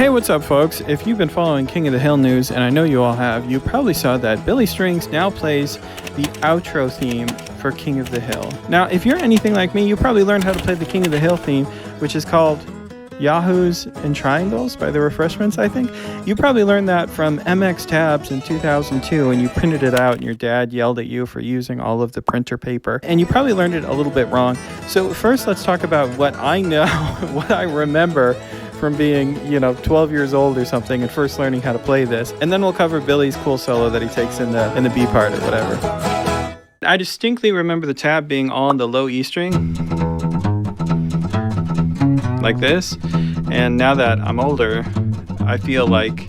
Hey, what's up, folks? If you've been following King of the Hill news, and I know you all have, you probably saw that Billy Strings now plays the outro theme for King of the Hill. Now, if you're anything like me, you probably learned how to play the King of the Hill theme, which is called Yahoos and Triangles by the Refreshments, I think. You probably learned that from MX Tabs in 2002, and you printed it out, and your dad yelled at you for using all of the printer paper. And you probably learned it a little bit wrong. So first, let's talk about what I know, what I remember from being, 12 years old or something and first learning how to play this. And then we'll cover Billy's cool solo that he takes in the B part or whatever. I distinctly remember the tab being all on the low E string, like this. And now that I'm older, I feel like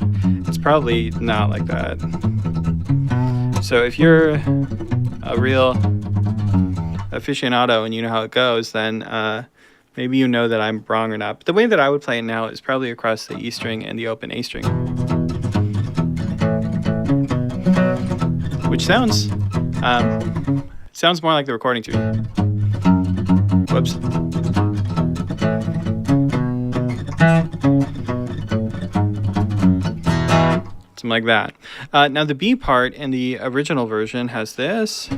it's probably not like that. So if you're a real aficionado and you know how it goes, then maybe you know that I'm wrong or not. But the way that I would play it now is probably across the E string and the open A string, which sounds more like the recording to me. Whoops. Something like that. Now the B part in the original version has this.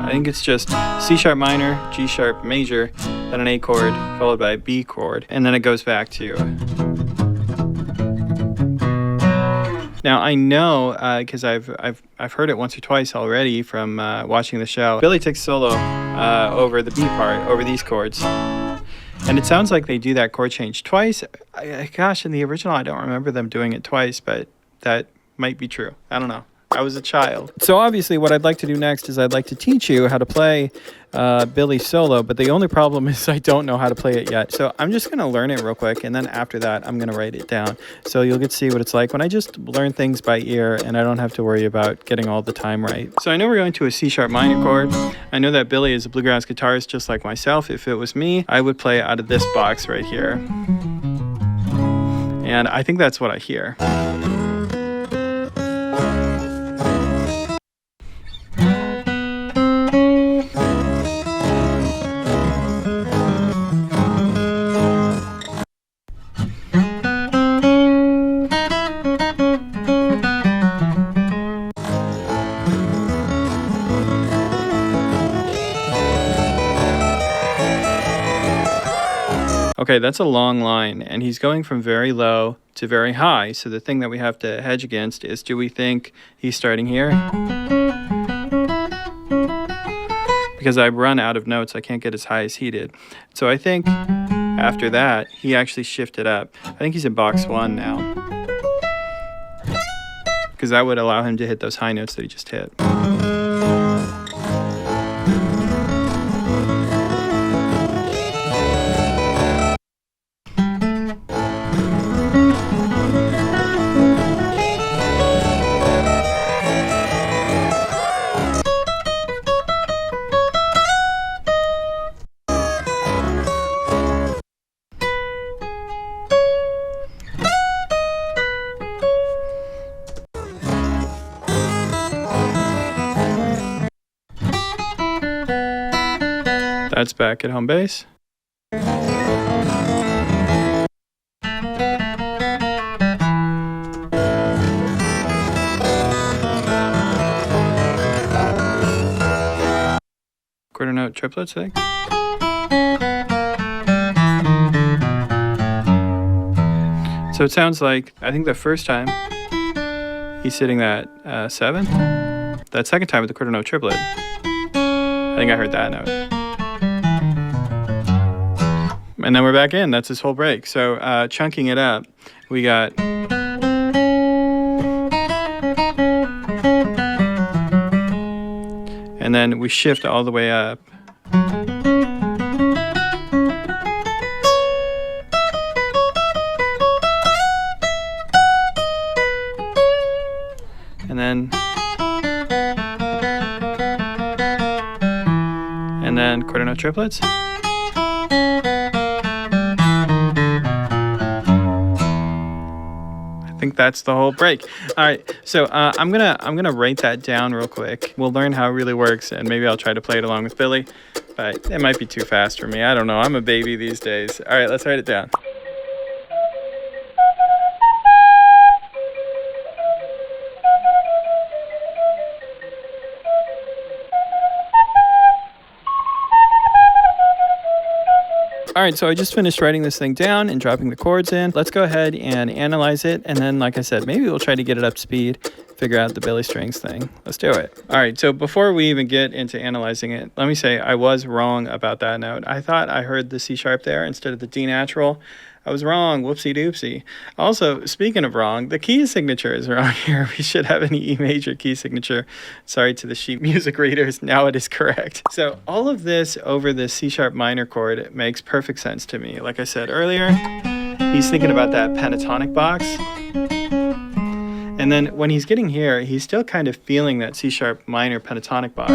I think it's just C sharp minor, G sharp major, then an A chord, followed by a B chord, and then it goes back to. Now I know, because I've heard it once or twice already from watching the show, Billy takes solo over the B part, over these chords. And it sounds like they do that chord change twice. Gosh, in the original I don't remember them doing it twice, but that might be true. I don't know. I was a child. So obviously what I'd like to do next is I'd like to teach you how to play Billy's solo, but the only problem is I don't know how to play it yet. So I'm just going to learn it real quick, and then after that I'm going to write it down. So you'll get to see what it's like when I just learn things by ear and I don't have to worry about getting all the time right. So I know we're going to a C sharp minor chord. I know that Billy is a bluegrass guitarist just like myself. If it was me, I would play out of this box right here. And I think that's what I hear. Okay, that's a long line, and he's going from very low to very high. So the thing that we have to hedge against is, do we think he's starting here? Because I run out of notes, I can't get as high as he did. So I think after that, he actually shifted up. I think he's in box 1 now, because that would allow him to hit those high notes that he just hit. That's back at home base. Quarter note triplets, I think. So it sounds like, I think the first time he's sitting that 7. That second time with the quarter note triplet, I think I heard that note. And then we're back in. That's his whole break. So chunking it up, we got. And then we shift all the way up. And then quarter note triplets. I think that's the whole break. All right, so I'm gonna write that down real quick. We'll learn how it really works, and maybe I'll try to play it along with Billy. but it might be too fast for me. I don't know. I'm a baby these days. All right, let's write it down. All right, so I just finished writing this thing down and dropping the chords in. Let's go ahead and analyze it. And then, like I said, maybe we'll try to get it up to speed, figure out the Billy Strings thing. Let's do it. All right, so before we even get into analyzing it, let me say I was wrong about that note. I thought I heard the C sharp there instead of the D natural. I was wrong. Whoopsie doopsie. Also, speaking of wrong, the key signature is wrong here. We should have an E major key signature. Sorry to the sheet music readers. Now it is correct. So all of this over the C sharp minor chord makes perfect sense to me. Like I said earlier, he's thinking about that pentatonic box. And then when he's getting here, he's still kind of feeling that C sharp minor pentatonic box.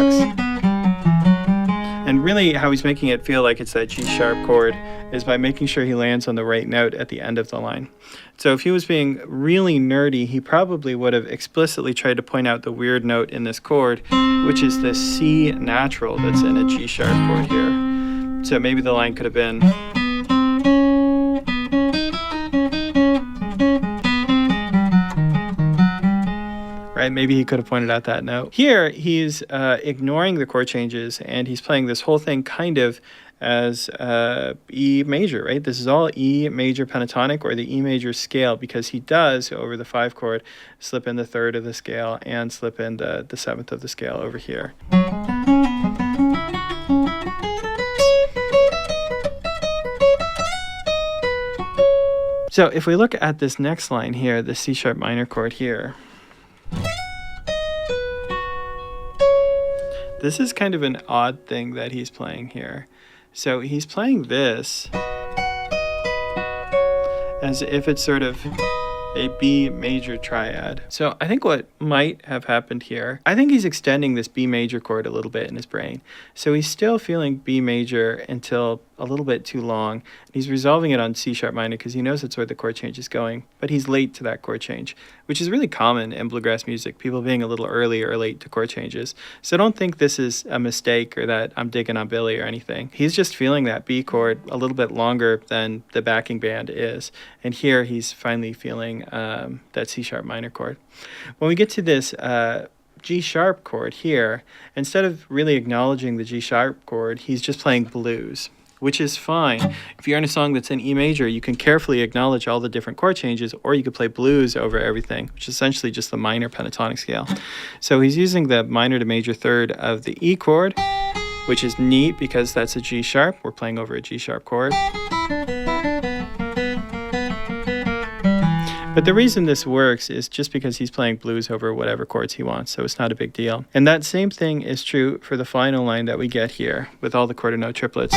And really how he's making it feel like it's that G sharp chord is by making sure he lands on the right note at the end of the line. So if he was being really nerdy, he probably would have explicitly tried to point out the weird note in this chord, which is the C natural that's in a G sharp chord here. So maybe the line could have been, right? Maybe he could have pointed out that note. Here, he's ignoring the chord changes, and he's playing this whole thing kind of as E major, right? This is all E major pentatonic or the E major scale, because he does, over the 5 chord, slip in the 3rd of the scale and slip in the 7th of the scale over here. So if we look at this next line here, the C sharp minor chord here, this is kind of an odd thing that he's playing here. So he's playing this as if it's sort of a B major triad. So I think what might have happened here, I think he's extending this B major chord a little bit in his brain. So he's still feeling B major until a little bit too long. He's resolving it on C sharp minor because he knows that's where the chord change is going, but he's late to that chord change, which is really common in bluegrass music, people being a little early or late to chord changes. So don't think this is a mistake or that I'm digging on Billy or anything. He's just feeling that B chord a little bit longer than the backing band is. And here he's finally feeling that C sharp minor chord. When we get to this G sharp chord here, instead of really acknowledging the G sharp chord, he's just playing blues, which is fine. If you're in a song that's in E major, you can carefully acknowledge all the different chord changes, or you could play blues over everything, which is essentially just the minor pentatonic scale. So he's using the minor to major 3rd of the E chord, which is neat because that's a G sharp. We're playing over a G sharp chord. But the reason this works is just because he's playing blues over whatever chords he wants, so it's not a big deal. And that same thing is true for the final line that we get here with all the quarter note triplets.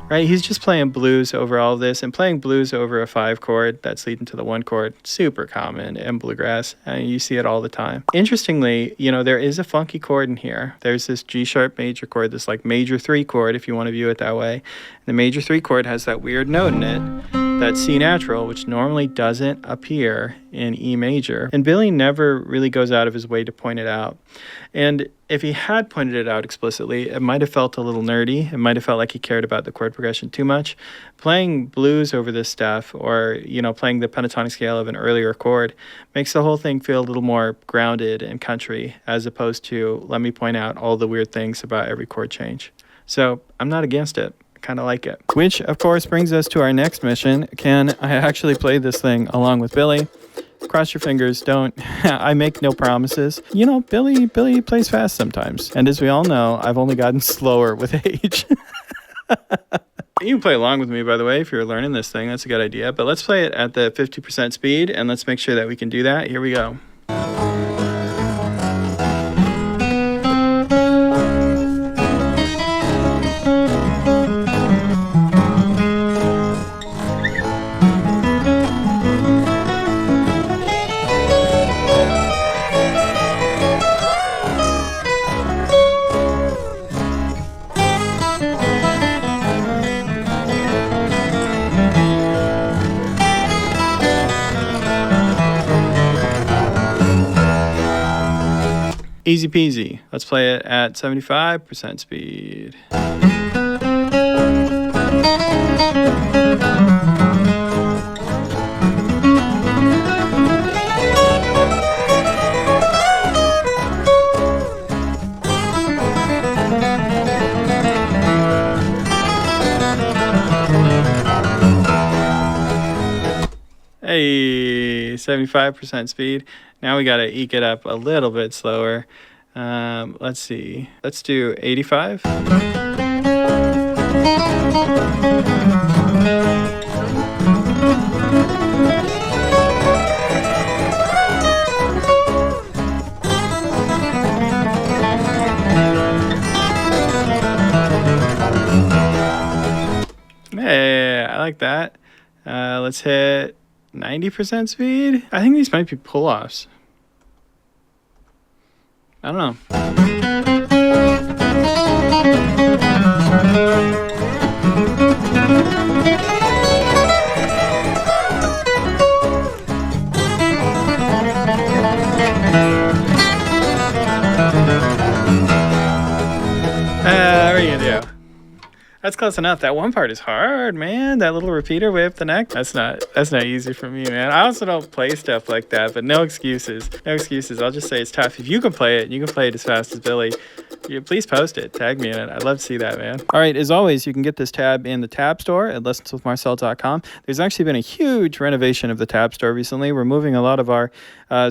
Right, he's just playing blues over all of this, and playing blues over a 5 chord that's leading to the 1 chord, super common in bluegrass, and you see it all the time. Interestingly, you know, there is a funky chord in here. There's this G sharp major chord, this like major 3 chord, if you want to view it that way. The major 3 chord has that weird note in it, that C natural, which normally doesn't appear in E major. And Billy never really goes out of his way to point it out. And if he had pointed it out explicitly, it might have felt a little nerdy. It might have felt like he cared about the chord progression too much. Playing blues over this stuff, or, you know, playing the pentatonic scale of an earlier chord, makes the whole thing feel a little more grounded and country, as opposed to, let me point out all the weird things about every chord change. So I'm not against it. Kind of like it. Which, of course, brings us to our next mission. Can I actually play this thing along with Billy? Cross your fingers, don't. I make no promises. You know, Billy plays fast sometimes. And as we all know, I've only gotten slower with age. You can play along with me, by the way, if you're learning this thing. That's a good idea. But let's play it at the 50% speed, and let's make sure that we can do that. Here we go. Easy peasy. Let's play it at 75% speed. Hey, 75% speed. Now we gotta eke it up a little bit slower. Let's see. Let's do 85. Hey, I like that. Let's hit 90% speed. I think these might be pull-offs. I don't know. What are you gonna do? That's close enough. That one part is hard, man. That little repeater way up the neck. That's not easy for me, man. I also don't play stuff like that, but no excuses. No excuses. I'll just say it's tough. If you can play it, and you can play it as fast as Billy, please post it. Tag me in it. I'd love to see that, man. All right, as always, you can get this tab in the tab store at lessonswithmarcel.com. There's actually been a huge renovation of the tab store recently. We're moving a lot of our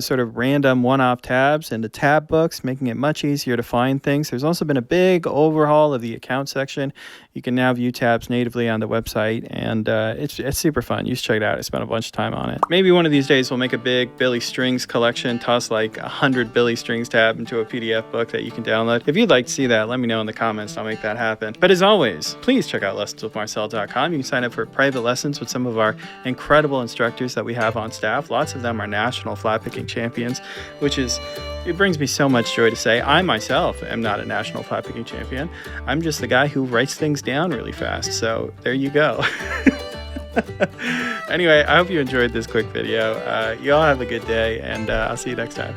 sort of random one-off tabs into tab books, making it much easier to find things. There's also been a big overhaul of the account section. You can now view tabs natively on the website, and it's super fun. You should check it out. I spent a bunch of time on it. Maybe one of these days we'll make a big Billy Strings collection, toss like 100 Billy Strings tab into a PDF book that you can download. If you'd like to see that, let me know in the comments. I'll make that happen. But as always, please check out lessonswithmarcel.com. You can sign up for private lessons with some of our incredible instructors that we have on staff. Lots of them are national flat picking champions, which is... It brings me so much joy to say I myself am not a national flat picking champion. I'm just the guy who writes things down really fast. So there you go. Anyway, I hope you enjoyed this quick video. You all have a good day, and I'll see you next time.